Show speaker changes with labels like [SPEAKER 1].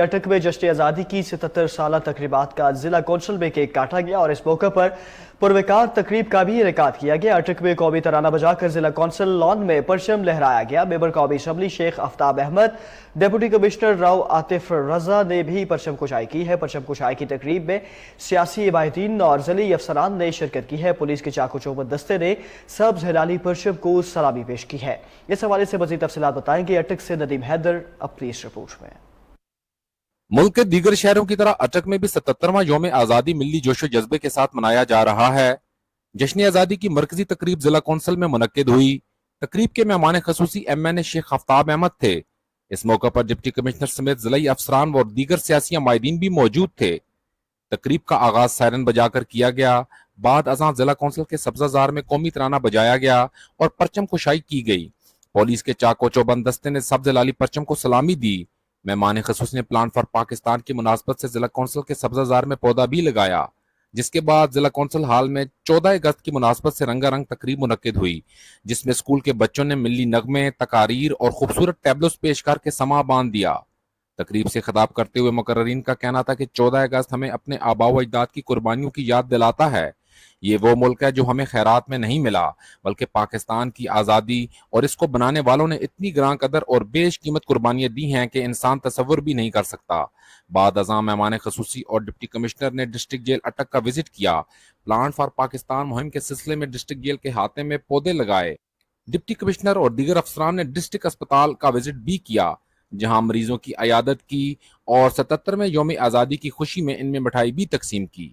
[SPEAKER 1] اٹک میں جشن آزادی کی 77 سالہ تقریبات کا ضلع کونسل میں کیک کاٹا گیا اور اس موقع پر پروکار تقریب کا بھی انعقاد کیا گیا۔ اٹک میں قومی ترانہ بجا کر ضلع کونسل لان میں پرچم لہرایا گیا۔ ممبر قومی اسمبلی شیخ آفتاب احمد، ڈپٹی کمشنر راؤ عاطف رضا نے بھی پرچم کشائی کی ہے۔ پرچم کشائی کی تقریب میں سیاسی عمائدین اور ضلعی افسران نے شرکت کی ہے۔ پولیس کے چاق و چوبند دستے نے سبز ہلالی پرچم کو سلامی پیش کی ہے۔ اس حوالے سے مزید تفصیلات بتائیں گے اٹک سے ندیم حیدر اپنی اس رپورٹ میں۔
[SPEAKER 2] ملک کے دیگر شہروں کی طرح اٹک میں بھی 77واں یوم آزادی ملی جوش و جذبے کے ساتھ منایا جا رہا ہے۔ جشن آزادی کی مرکزی تقریب ضلع کونسل میں منعقد ہوئی۔ تقریب کے مہمان خصوصی MN شیخ آفتاب احمد تھے۔ اس موقع پر ڈپٹی کمشنر سمیت ضلعی افسران اور دیگر سیاسی عمائدین بھی موجود تھے۔ تقریب کا آغاز سائرن بجا کر کیا گیا۔ بعد ازاں ضلع کونسل کے سبزہ زار میں قومی ترانہ بجایا گیا اور پرچم کشائی کی گئی۔ پولیس کے چاق و چوبند دستے نے سبز ہلالی پرچم کو سلامی دی۔ مہمان خصوصی نے پلان فار پاکستان کی مناسبت سے ضلع کونسل کے سبزہ زار میں پودا بھی لگایا، جس کے بعد ضلع کونسل ہال میں 14 اگست کی مناسبت سے رنگا رنگ تقریب منعقد ہوئی، جس میں اسکول کے بچوں نے ملی نغمے، تقاریر اور خوبصورت ٹیبلوز پیش کر کے سماں باندھ دیا۔ تقریب سے خطاب کرتے ہوئے مقررین کا کہنا تھا کہ 14 اگست ہمیں اپنے آباء و اجداد کی قربانیوں کی یاد دلاتا ہے۔ یہ وہ ملک ہے جو ہمیں خیرات میں نہیں ملا، بلکہ پاکستان کی آزادی اور اس کو بنانے والوں نے اتنی گراں قدر اور بیش قیمت قربانیاں دی ہیں کہ انسان تصور بھی نہیں کر سکتا۔ بعد ازاں مہمان خصوصی اور ڈپٹی کمشنر نے ڈسٹرکٹ جیل اٹک کا وزٹ کیا۔ پلان فار پاکستان مہم کے سلسلے میں ڈسٹرکٹ جیل کے احاطے میں پودے لگائے۔ ڈپٹی کمشنر اور دیگر افسران نے ڈسٹرکٹ اسپتال کا وزٹ بھی کیا، جہاں مریضوں کی عیادت کی اور 77ویں یوم آزادی کی خوشی میں ان میں مٹھائی بھی تقسیم کی۔